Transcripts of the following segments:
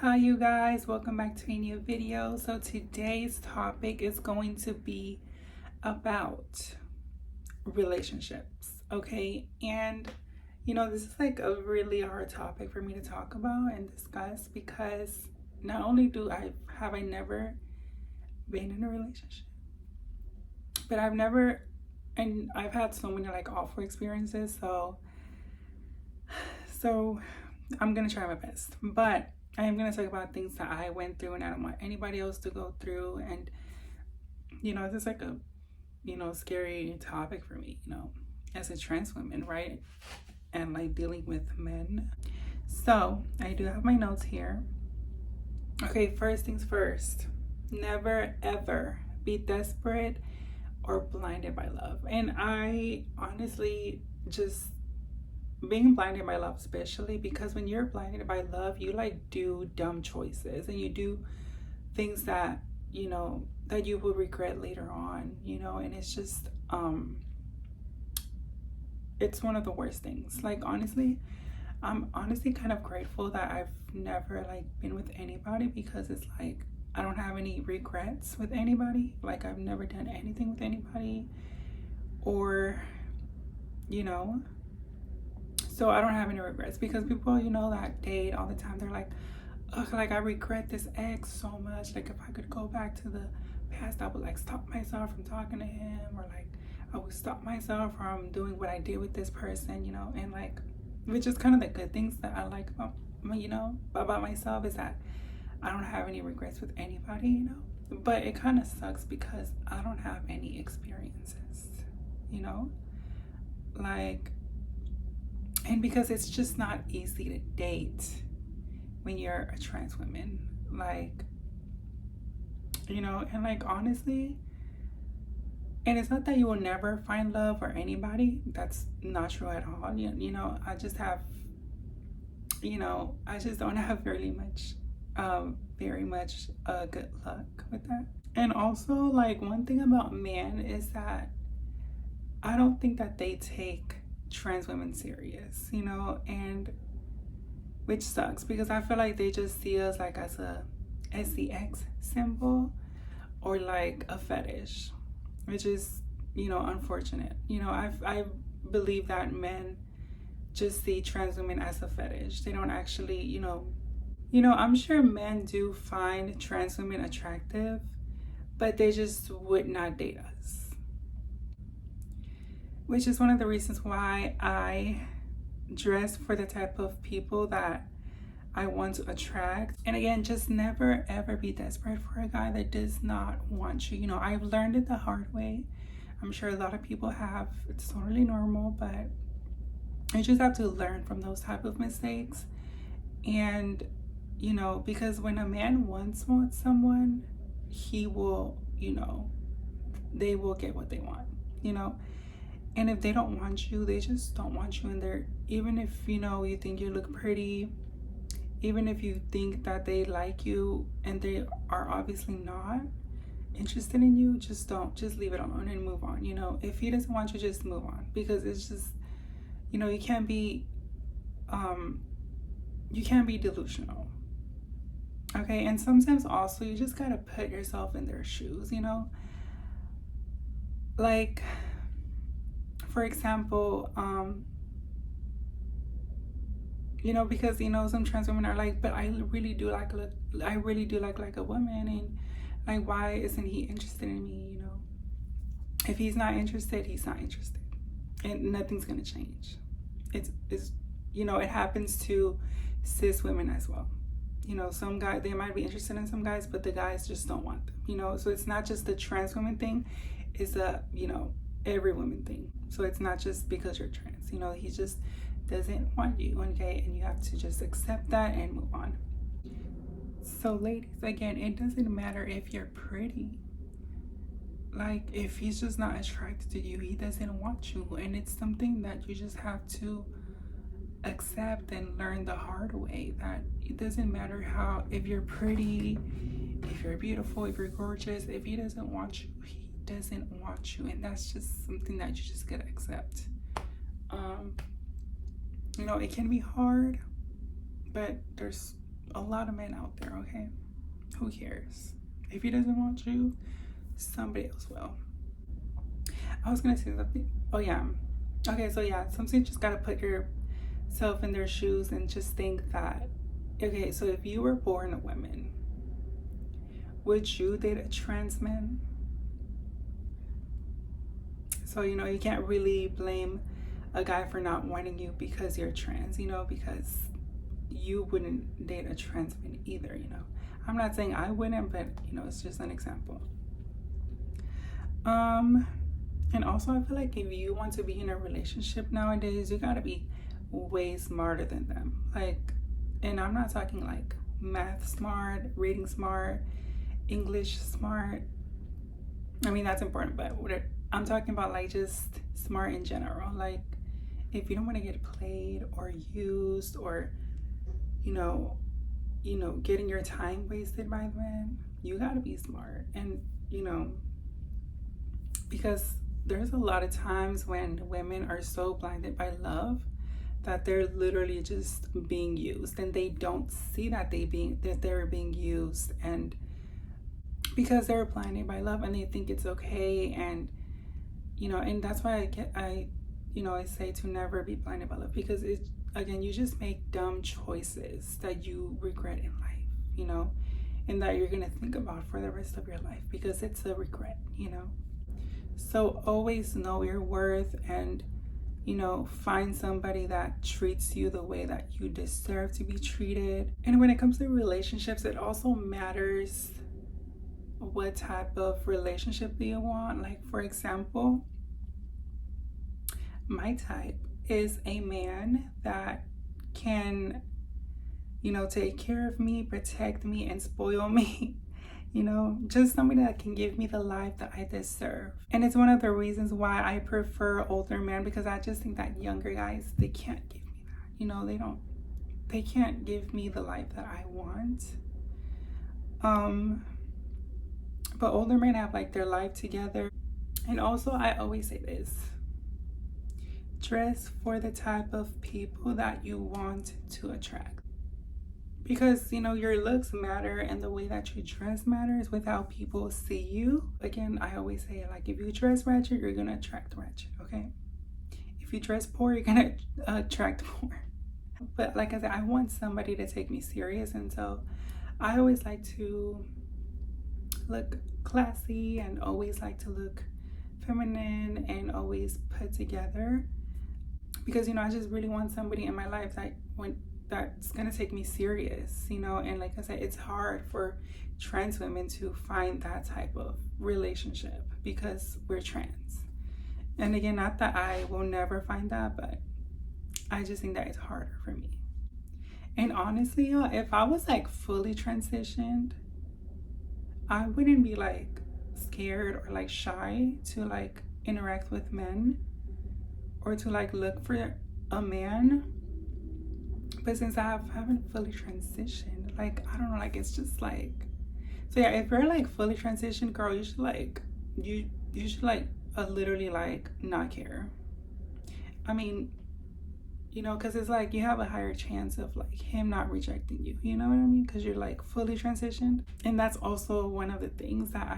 Hi you guys, welcome back to a new video. So today's topic is going to be about relationships, okay? And this is like a really hard topic for me to talk about and discuss because not only have I never been in a relationship, but I've had so many like awful experiences, so I'm gonna try my best. But I am going to talk about things that I went through and I don't want anybody else to go through. And, this is like a, scary topic for me, as a trans woman, right? And like dealing with men. So I do have my notes here. Okay, first things first. Never ever be desperate or blinded by love. And I honestly just being blinded by love, especially because when you're blinded by love, you like do dumb choices and you do things that that you will regret later on, and it's just it's one of the worst things. Like, honestly, I'm honestly kind of grateful that I've never like been with anybody, because it's like I don't have any regrets with anybody. Like, I've never done anything with anybody, or so I don't have any regrets, because people, that date all the time, they're like, ugh, like I regret this ex so much. Like, if I could go back to the past, I would like stop myself from talking to him, or like I would stop myself from doing what I did with this person, and like, which is kind of the good things that I like about myself, is that I don't have any regrets with anybody, but it kind of sucks because I don't have any experiences, like. And because it's just not easy to date when you're a trans woman, like, and like, honestly, and it's not that you will never find love or anybody. That's not true at all. I just have, I just don't have very much good luck with that. And also, like, one thing about men is that I don't think that they take trans women serious, and which sucks, because I feel like they just see us like as a SCX symbol, or like a fetish, which is unfortunate. I believe that men just see trans women as a fetish. They don't actually, I'm sure men do find trans women attractive, but they just would not date us. Which is one of the reasons why I dress for the type of people that I want to attract. And again, just never ever be desperate for a guy that does not want you. I've learned it the hard way. I'm sure a lot of people have. It's totally normal, but you just have to learn from those type of mistakes. And because when a man wants someone, he will, they will get what they want, And if they don't want you, they just don't want you in there. Even if, you think you look pretty, even if you think that they like you and they are obviously not interested in you, just leave it alone and move on. If he doesn't want you, just move on, because it's just, you can't be delusional. Okay. And sometimes also you just gotta put yourself in their shoes, like, for example, because some trans women are like, but I really do like a woman, and like, why isn't he interested in me? If he's not interested, he's not interested, and nothing's gonna change. It's it happens to cis women as well. Some guys, they might be interested in some guys, but the guys just don't want them. So it's not just the trans women thing; it's a every woman thing. So it's not just because you're trans, he just doesn't want you, okay? And you have to just accept that and move on. So ladies, again, it doesn't matter if you're pretty. Like, if he's just not attracted to you, he doesn't want you. And it's something that you just have to accept and learn the hard way, that it doesn't matter if you're pretty, if you're beautiful, if you're gorgeous, if he doesn't want you, he doesn't want you. And that's just something that you just gotta accept. It can be hard, but there's a lot of men out there, okay? Who cares? If he doesn't want you, somebody else will. I was gonna say something. Oh yeah. Okay, so yeah, sometimes you just gotta put yourself in their shoes and just think that, okay, so if you were born a woman, would you date a trans man? So, you know, you can't really blame a guy for not wanting you because you're trans, you know, because you wouldn't date a trans man either, you know. I'm not saying I wouldn't, but, you know, it's just an example. And also I feel like if you want to be in a relationship nowadays, you gotta be way smarter than them. Like, and I'm not talking like math smart, reading smart, English smart. I mean, that's important, but I'm talking about like just smart in general. Like, if you don't want to get played or used or, you know, getting your time wasted by men, you gotta be smart. And, you know, because there's a lot of times when women are so blinded by love that they're literally just being used, and they don't see that they're being used, and because they're blinded by love and they think it's okay. And, you know, and that's why I say to never be blinded by love, because it's, again, you just make dumb choices that you regret in life, you know, and that you're gonna think about for the rest of your life, because it's a regret, you know. So always know your worth, and, you know, find somebody that treats you the way that you deserve to be treated. And when it comes to relationships, it also matters what type of relationship do you want. Like, for example, my type is a man that can, you know, take care of me, protect me, and spoil me. You know, just somebody that can give me the life that I deserve. And it's one of the reasons why I prefer older men, because I just think that younger guys, they can't give me that. You know, they can't give me the life that I want. But older men have like their life together. And also, I always say this: dress for the type of people that you want to attract. Because, you know, your looks matter, and the way that you dress matters with how people see you. Again, I always say, like, if you dress ratchet, you're gonna attract ratchet, okay? If you dress poor, you're gonna attract poor. But like I said, I want somebody to take me serious, and so I always like to look classy and always like to look feminine and always put together, because, you know, I just really want somebody in my life that's gonna take me serious, you know. And like I said, it's hard for trans women to find that type of relationship because we're trans. And again, not that I will never find that, but I just think that it's harder for me. And honestly, y'all, if I was like fully transitioned, I wouldn't be like scared or like shy to like interact with men or to like look for a man. But since I haven't fully transitioned, like, I don't know, like, it's just like, so yeah, if you're like fully transitioned, girl, you should like, you should like literally like not care. I mean, you know, because it's like you have a higher chance of like him not rejecting you, you know what I mean? Because you're like fully transitioned. And that's also one of the things that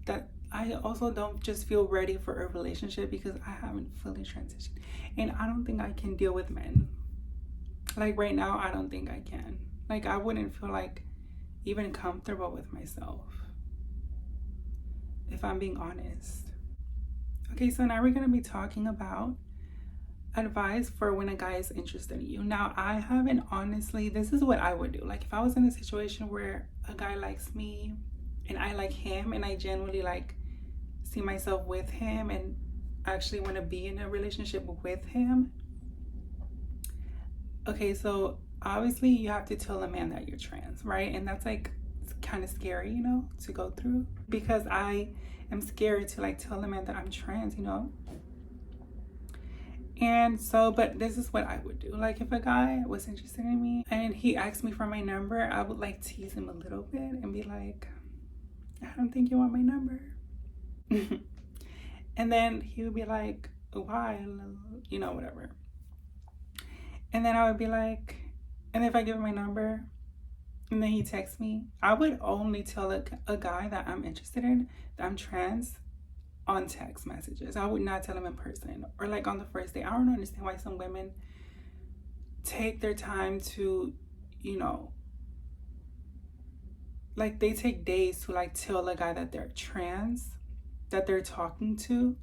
that I also don't just feel ready for a relationship, because I haven't fully transitioned. And I don't think I can deal with men. Like right now, I don't think I can. Like, I wouldn't feel like even comfortable with myself, if I'm being honest. Okay, so now we're gonna be talking about advice for when a guy is interested in you. Now, I haven't honestly, this is what I would do. Like, if I was in a situation where a guy likes me and I like him, and I genuinely like see myself with him and actually want to be in a relationship with him. Okay, so obviously you have to tell a man that you're trans, right? And that's like kind of scary, you know, to go through, because I am scared to like tell a man that I'm trans, you know. And so, but this is what I would do. Like, if a guy was interested in me and he asked me for my number, I would like tease him a little bit and be like, I don't think you want my number. And then he would be like, why? You know, whatever. And then I would be like, And if I give him my number and then he texts me, I would only tell a guy that I'm interested in, that I'm trans, on text messages. I would not tell him in person or like on the first day. I don't understand why some women take their time to, you know, like they take days to like tell a guy that they're trans, that they're talking to.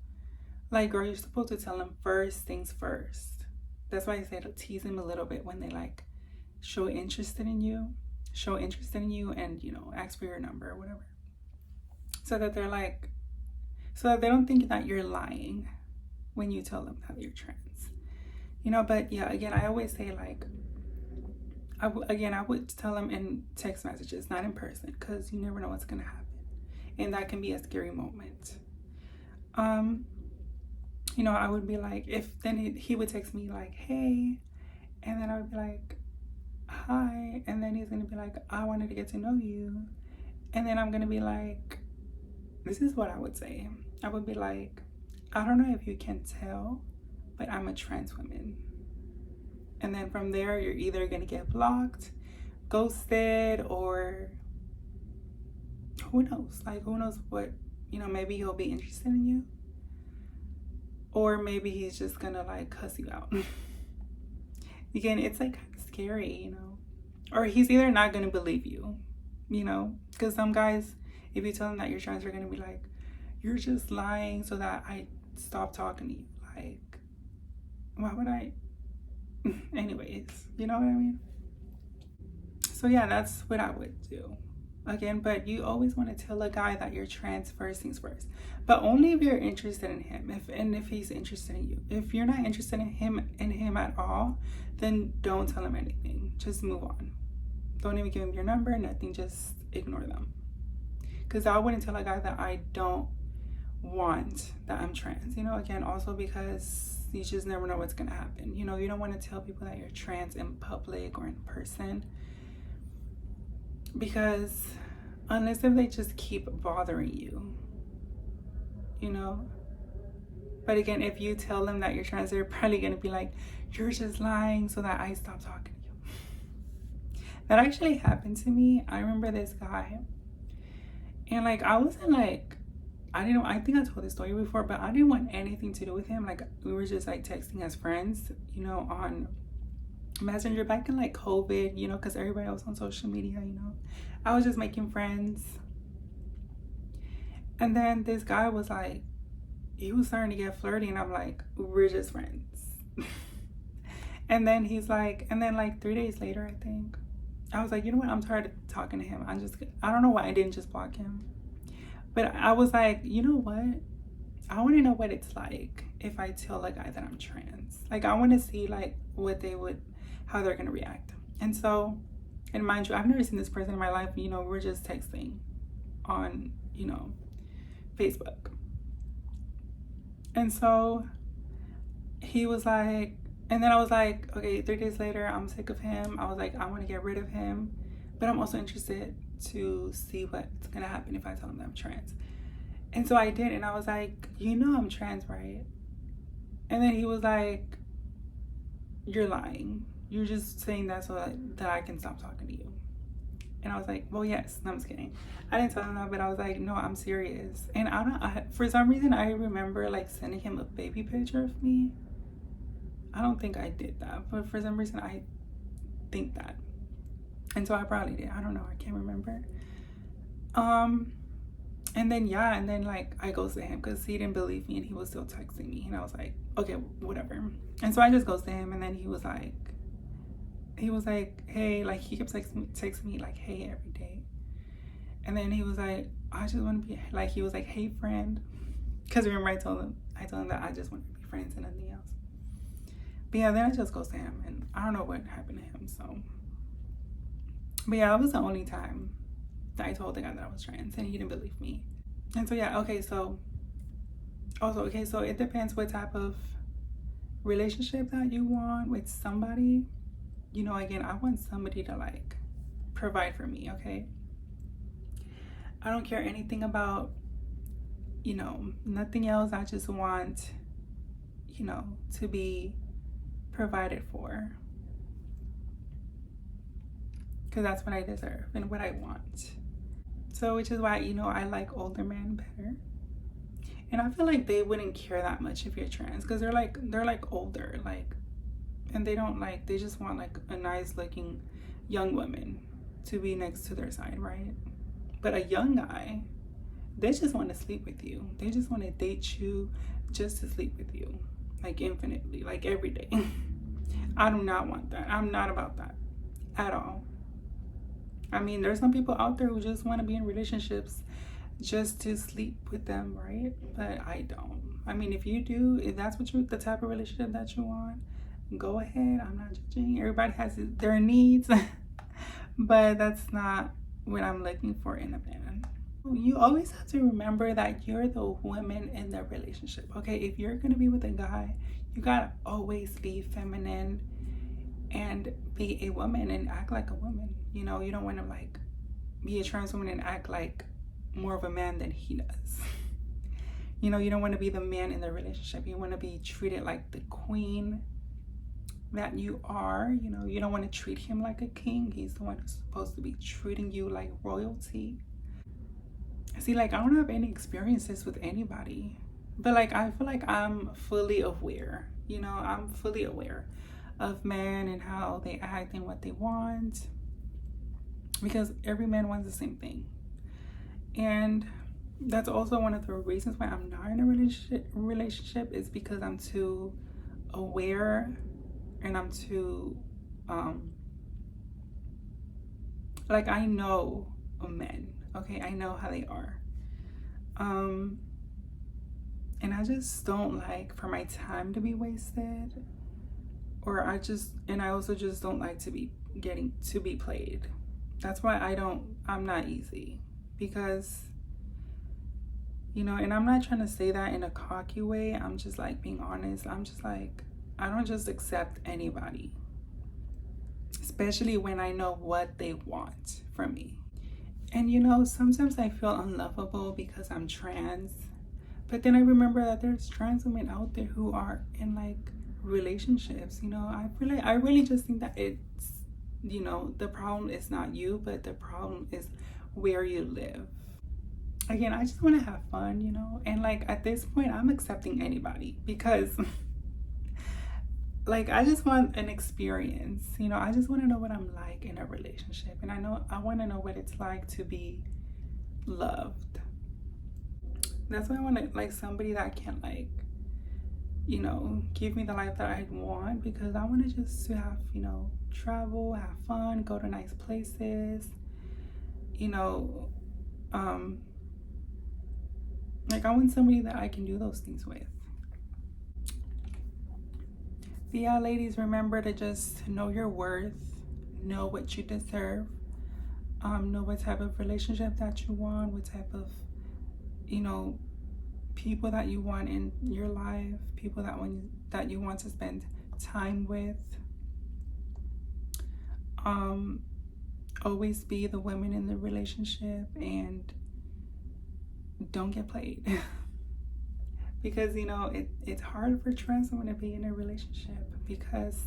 Like, girl, you're supposed to tell them first things first. That's why I say to tease him a little bit when they like show interest in you, and, you know, ask for your number or whatever. So that they're like, so that they don't think that you're lying when you tell them that you're trans. You know, but yeah, again, I always say like, I would tell them in text messages, not in person, because you never know what's gonna happen. And that can be a scary moment. You know, I would be like, if then he would text me like, hey, and then I would be like, hi, and then he's gonna be like, I wanted to get to know you. And then I'm gonna be like, this is what I would say. I would be like, I don't know if you can tell, but I'm a trans woman. And then from there, you're either gonna get blocked, ghosted, or who knows? Like, who knows what, you know, maybe he'll be interested in you. Or maybe he's just gonna like cuss you out. Again, it's like kind of scary, you know. Or he's either not gonna believe you, you know, because some guys, if you tell them that you're trans, they're gonna be like, you're just lying so that I stop talking to you. Like, why would I? Anyways, you know what I mean? So yeah, that's what I would do. Again, but you always want to tell a guy that you're trans first things first, but only if you're interested in him, if he's interested in you. If you're not interested in him at all, then don't tell him anything. Just move on. Don't even give him your number, nothing. Just ignore them. Because I wouldn't tell a guy that I don't want that I'm trans. You know, again, also because you just never know what's gonna happen. You know, you don't want to tell people that you're trans in public or in person, because unless if they just keep bothering you, you know. But again, if you tell them that you're trans, they're probably gonna be like, you're just lying so that I stop talking to you. That actually happened to me. I remember this guy, and like I wasn't like, I think I told this story before, but I didn't want anything to do with him. Like, we were just like texting as friends, you know, on Messenger back in like COVID, you know, because everybody was on social media, you know. I was just making friends. And then this guy was like, he was starting to get flirty, and I'm like, we're just friends. And then he's like, and then like 3 days later, I think, I was like, you know what, I'm tired of talking to him. I don't know why I didn't just block him. But I was like, you know what? I want to know what it's like if I tell a guy that I'm trans. Like, I want to see like how they're going to react. And so, and mind you, I've never seen this person in my life. You know, we're just texting on, you know, Facebook. And so he was like, and then I was like, okay, 3 days later, I'm sick of him. I was like, I want to get rid of him, but I'm also interested to see what's gonna happen if I tell him that I'm trans. And so I did, and I was like, you know I'm trans, right? And then he was like, you're lying. You're just saying that so that I can stop talking to you. And I was like, well, yes. No, I'm just kidding. I didn't tell him that, but I was like, no, I'm serious. And for some reason, I remember like sending him a baby picture of me. I don't think I did that, but for some reason, I think that. And so I probably did. I don't know. I can't remember. And then, yeah. And then, like, I ghosted him because he didn't believe me and he was still texting me. And I was like, okay, whatever. And so I just ghosted him. And then he was like, hey, like, he kept texting me, like, hey, every day. And then he was like, I just want to be, like, he was like, hey, friend. Because remember, I told him that I just want to be friends and nothing else. But yeah, then I just ghosted him. And I don't know what happened to him, so. But yeah, that was the only time that I told the guy that I was trans, and he didn't believe me. And so yeah, so it depends what type of relationship that you want with somebody. You know, again, I want somebody to like provide for me, okay? I don't care anything about, you know, nothing else. I just want, you know, to be provided for. because that's what I deserve and what I want. So, which is why, you know, I like older men better. And I feel like they wouldn't care that much if you're trans, because they're older, like, and they don't like, they just want like a nice looking young woman to be next to their side, right? But a young guy, they just want to sleep with you. They just want to date you just to sleep with you, like infinitely, like every day. I do not want that. I'm not about that at all. I mean, there's some people out there who just want to be in relationships just to sleep with them, right? But I don't. I mean, if you do, if that's what you, the type of relationship that you want, go ahead. I'm not judging. Everybody has their needs, but that's not what I'm looking for in a man. You always have to remember that you're the woman in the relationship. Okay, if you're gonna be with a guy, you gotta always be feminine and be a woman and act like a woman. You know, you don't want to like be a trans woman and act like more of a man than he does. You know, you don't want to be the man in the relationship. You want to be treated like the queen that you are. You know, you don't want to treat him like a king. He's the one who's supposed to be treating you like royalty. See, like, I don't have any experiences with anybody, but like, I feel like I'm fully aware. You know, I'm fully aware of men and how they act and what they want, because every man wants the same thing. And that's also one of the reasons why I'm not in a relationship is because I'm too aware and I'm too like, I know men, okay? I know how they are. And I just don't like for my time to be wasted, or I also just don't like to be played. That's why I'm not easy, because, you know, and I'm not trying to say that in a cocky way. I'm just like being honest. I'm just like, I don't just accept anybody, especially when I know what they want from me. And, you know, sometimes I feel unlovable because I'm trans, but then I remember that there's trans women out there who are in like relationships. You know, I really just think that it's, you know, the problem is not you, but the problem is where you live. Again, I just want to have fun, you know, and like at this point I'm accepting anybody, because like, I just want an experience, you know. I just want to know what I'm like in a relationship, and I want to know what it's like to be loved. That's why I want to, like, somebody that can, like, you know, give me the life that I want, because I want to just to have, you know, travel, have fun, go to nice places, you know, like, I want somebody that I can do those things with. But yeah, ladies, remember to just know your worth, know what you deserve, know what type of relationship that you want, what type of, you know, people that you want in your life, people that you want to spend time with. Always be the woman in the relationship, and don't get played. Because, you know, it's hard for trans women to be in a relationship, because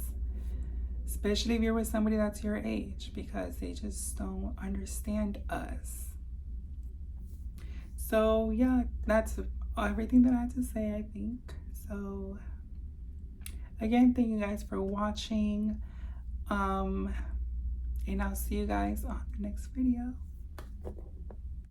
especially if you're with somebody that's your age, because they just don't understand us. So yeah, that's everything that I had to say, I think. So again, thank you guys for watching, and I'll see you guys on the next video.